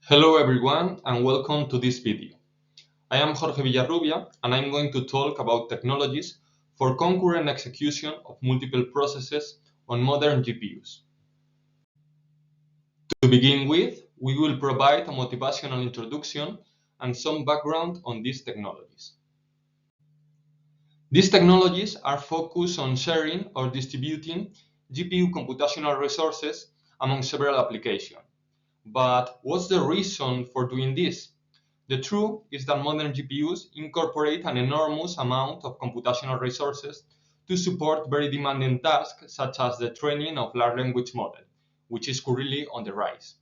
Hello everyone and welcome to this video. I am Jorge Villarrubia and I'm going to talk about technologies for concurrent execution of multiple processes on modern GPUs. To begin with, we will provide a motivational introduction and some background on these technologies. These technologies are focused on sharing or distributing GPU computational resources among several applications. But what's the reason for doing this? The truth is that modern GPUs incorporate an enormous amount of computational resources to support very demanding tasks such as the training of large language model, which is currently on the rise.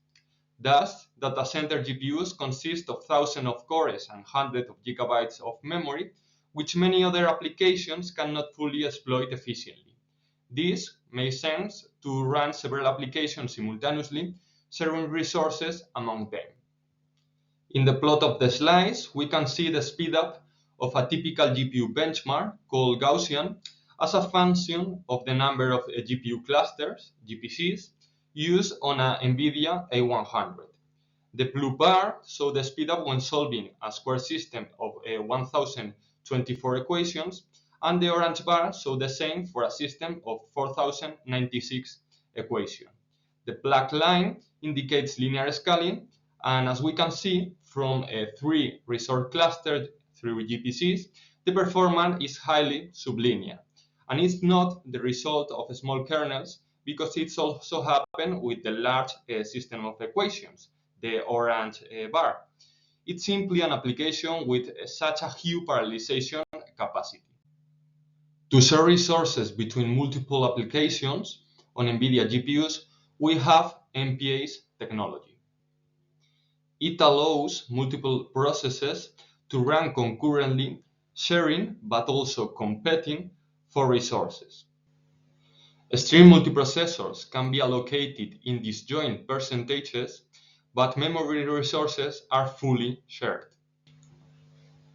Thus, data center GPUs consist of thousands of cores and hundreds of gigabytes of memory, which many other applications cannot fully exploit efficiently. This makes sense to run several applications simultaneously, sharing resources among them. In the plot of the slides, we can see the speedup of a typical GPU benchmark called Gaussian as a function of the number of GPU clusters, GPCs, used on a NVIDIA A100. The blue bar shows the speedup when solving a square system of 1024 equations, and the orange bar shows the same for a system of 4096 equations. The black line indicates linear scaling, and as we can see from a 3 resource clustered through GPCs, the performance is highly sublinear. And it's not the result of small kernels because it also happens with the large system of equations, the orange bar. It's simply an application with such a huge parallelization capacity. To share resources between multiple applications on NVIDIA GPUs, we have MPS technology. It allows multiple processes to run concurrently, sharing but also competing for resources. String multiprocessors can be allocated in disjoint percentages, but memory resources are fully shared.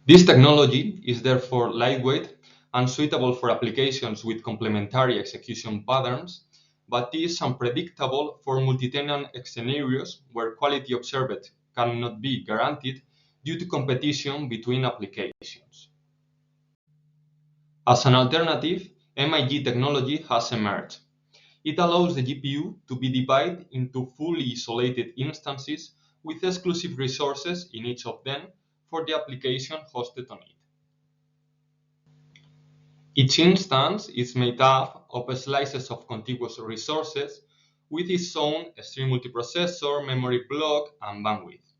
This technology is therefore lightweight and suitable for applications with complementary execution patterns, but is unpredictable for multi-tenant scenarios where quality observed cannot be guaranteed due to competition between applications. As an alternative, MIG technology has emerged. It allows the GPU to be divided into fully isolated instances with exclusive resources in each of them for the application hosted on it. Each instance is made up of slices of contiguous resources with its own string multiprocessor, memory block, and bandwidth.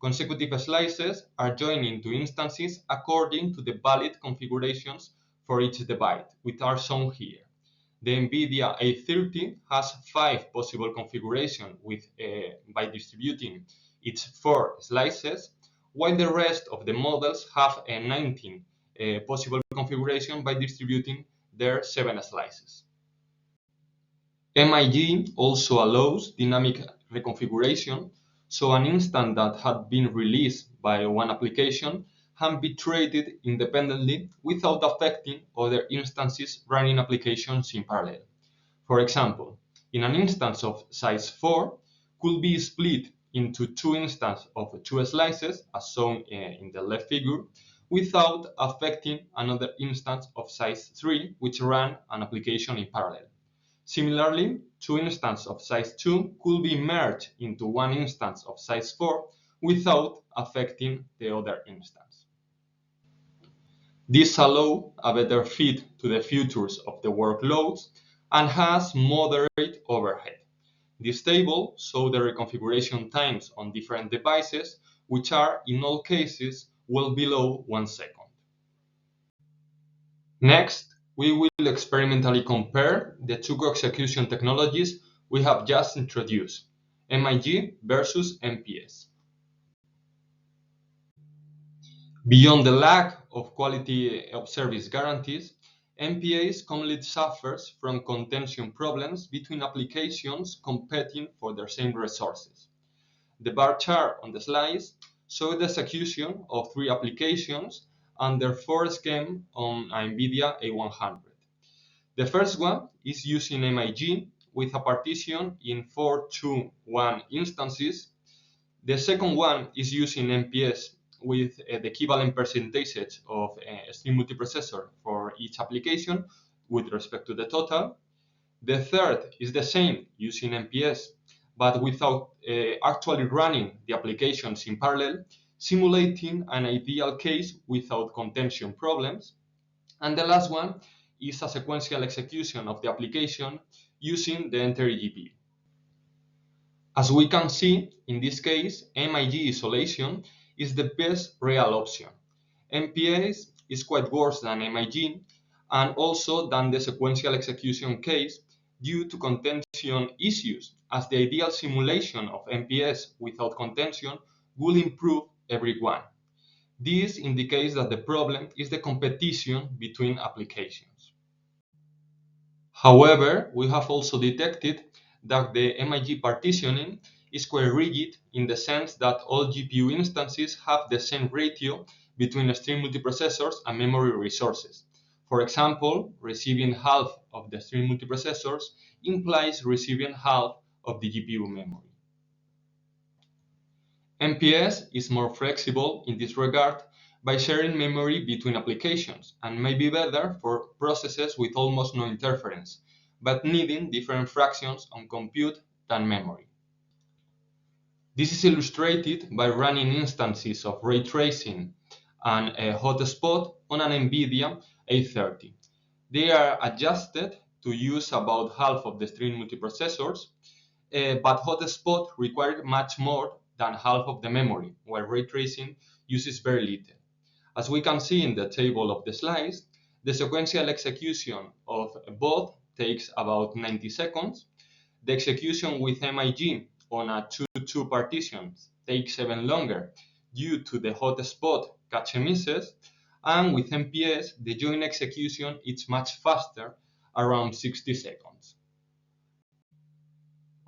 Consecutive slices are joined into instances according to the valid configurations for each device, which are shown here. The NVIDIA A30 has 5 possible configurations by distributing its 4 slices, while the rest of the models have 19 possible configuration by distributing their 7 slices. MIG also allows dynamic reconfiguration, so an instance that had been released by one application can be treated independently without affecting other instances running applications in parallel. For example, in an instance of size 4 could be split into 2 instances of 2 slices, as shown in the left figure, without affecting another instance of size 3 which ran an application in parallel. Similarly, 2 instances of size 2 could be merged into 1 instance of size 4 without affecting the other instance. This allows a better fit to the features of the workloads and has moderate overhead. This table shows the reconfiguration times on different devices, which are in all cases well below 1 second. Next, we will experimentally compare the two co-execution technologies we have just introduced, MIG versus MPS. Beyond the lack of quality of service guarantees, MPS commonly suffers from contention problems between applications competing for the same resources. The bar chart on the slides shows the execution of 3 applications under 4 schemes on NVIDIA A100. The first one is using MIG with a partition in 4 to 1 instances. The second one is using MPS with the equivalent percentages of a stream multiprocessor for each application with respect to the total. The third is the same, using MPS, but without actually running the applications in parallel, simulating an ideal case without contention problems. And the last one is a sequential execution of the application using the entire GPU. As we can see, in this case, MIG isolation is the best real option. MPS is quite worse than MIG and also than the sequential execution case due to contention issues, as the ideal simulation of MPS without contention will improve everyone. This indicates that the problem is the competition between applications. However, we have also detected that the MIG partitioning is quite rigid in the sense that all GPU instances have the same ratio between stream multiprocessors and memory resources. For example, receiving half of the stream multiprocessors implies receiving half of the GPU memory. MPS is more flexible in this regard by sharing memory between applications and may be better for processes with almost no interference, but needing different fractions on compute than memory. This is illustrated by running instances of ray tracing and a hotspot on an NVIDIA A30. They are adjusted to use about half of the stream multiprocessors, but hotspot requires much more than half of the memory, while ray tracing uses very little. As we can see in the table of the slides, the sequential execution of both takes about 90 seconds. The execution with MIG on a 2-2 partition takes even longer due to the hotspot catch misses, and with MPS, the joint execution is much faster, around 60 seconds.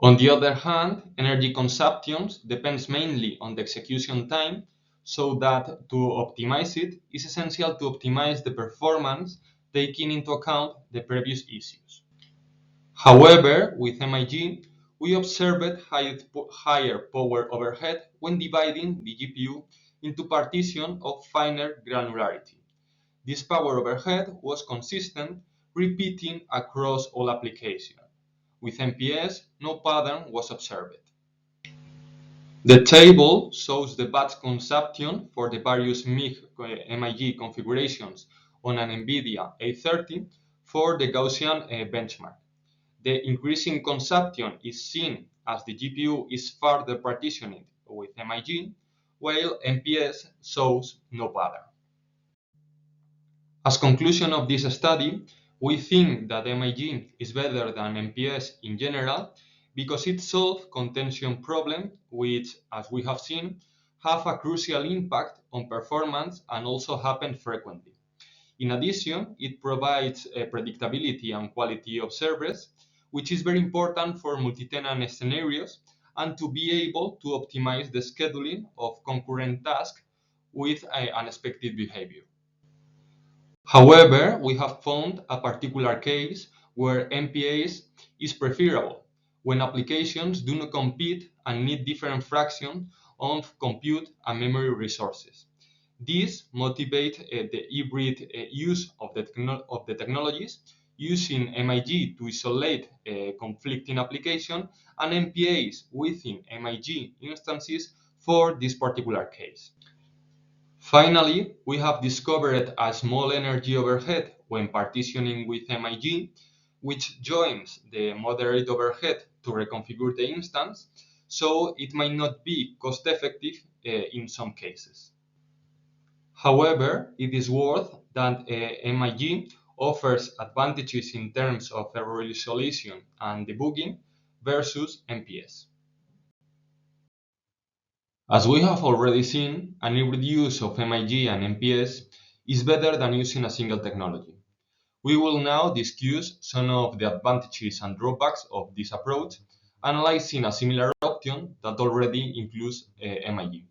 On the other hand, energy consumption depends mainly on the execution time, so that to optimize it is essential to optimize the performance taking into account the previous issues. However, with MIG, we observed higher power overhead when dividing the GPU into partitions of finer granularity. This power overhead was consistent, repeating across all applications. With MPS, no pattern was observed. The table shows the batch consumption for the various MIG configurations on an NVIDIA A30 for the Gaussian benchmark. The increasing consumption is seen as the GPU is further partitioned with MIG, while MPS shows no pattern. As conclusion of this study, we think that MIG is better than MPS in general because it solves contention problems which, as we have seen, have a crucial impact on performance and also happen frequently. In addition, it provides predictability and quality of service, which is very important for multi-tenant scenarios and to be able to optimize the scheduling of concurrent tasks with unexpected behavior. However, we have found a particular case where MPS is preferable when applications do not compete and need different fractions of compute and memory resources. This motivates the hybrid use of the technologies, using MIG to isolate conflicting application and MPS within MIG instances for this particular case. Finally, we have discovered a small energy overhead when partitioning with MIG, which joins the moderate overhead to reconfigure the instance, so it might not be cost-effective in some cases. However, it is worth that MIG offers advantages in terms of error isolation and debugging versus MPS. As we have already seen, an hybrid use of MIG and MPS is better than using a single technology. We will now discuss some of the advantages and drawbacks of this approach, analyzing a similar option that already includes MIG.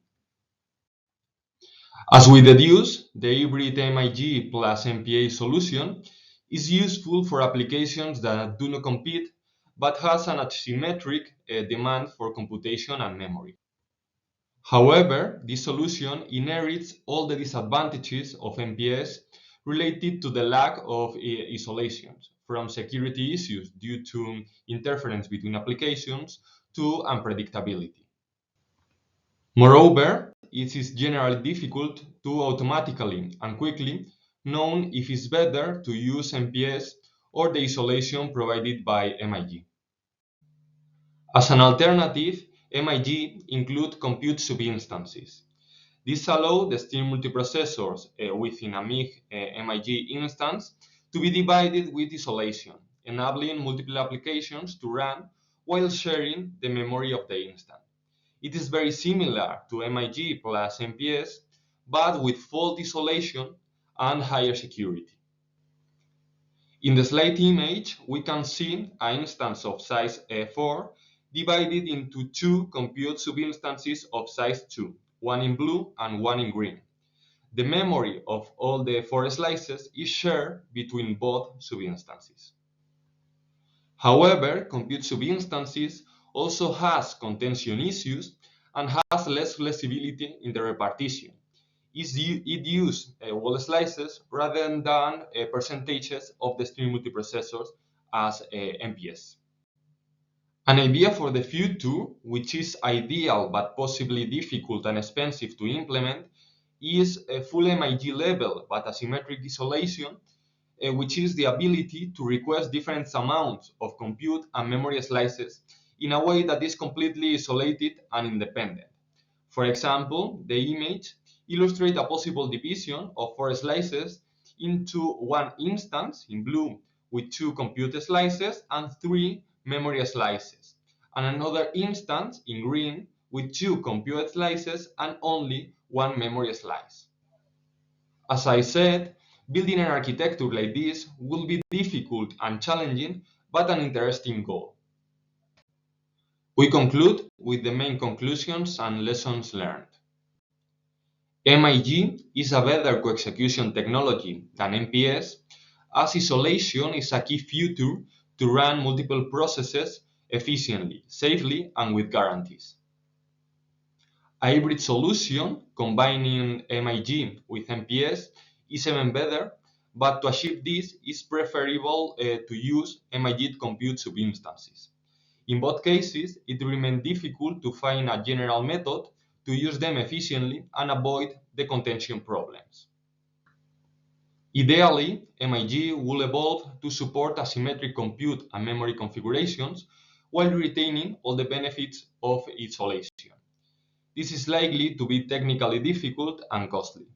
As we deduce, the hybrid MIG plus MPA solution is useful for applications that do not compete but has an asymmetric demand for computation and memory. However, this solution inherits all the disadvantages of MPS related to the lack of isolation, from security issues due to interference between applications to unpredictability. Moreover, it is generally difficult to automatically and quickly know if it's better to use MPS or the isolation provided by MIG. As an alternative, MIG include compute subinstances. This allows the stream multiprocessors within a MIG instance to be divided with isolation, enabling multiple applications to run while sharing the memory of the instance. It is very similar to MIG plus MPS, but with fault isolation and higher security. In the slide image, we can see an instance of size 4 divided into two compute subinstances of size 2, one in blue and one in green. The memory of all the 4 slices is shared between both subinstances. However, compute subinstances also has contention issues and has less flexibility in the repartition. It uses whole slices rather than percentages of the stream multiprocessors as MPS. An idea for the future, which is ideal but possibly difficult and expensive to implement, is a full MIG level but asymmetric isolation, which is the ability to request different amounts of compute and memory slices in a way that is completely isolated and independent. For example, the image illustrates a possible division of 4 slices into one instance in blue with 2 compute slices and 3 memory slices, and another instance in green with 2 compute slices and only 1 memory slice. As I said, building an architecture like this will be difficult and challenging, but an interesting goal. We conclude with the main conclusions and lessons learned. MIG is a better co-execution technology than MPS, as isolation is a key feature to run multiple processes efficiently, safely, and with guarantees. A hybrid solution combining MIG with MPS is even better, but to achieve this, it's preferable to use MIG compute subinstances. In both cases, it remains difficult to find a general method to use them efficiently and avoid the contention problems. Ideally, MIG will evolve to support asymmetric compute and memory configurations while retaining all the benefits of isolation. This is likely to be technically difficult and costly.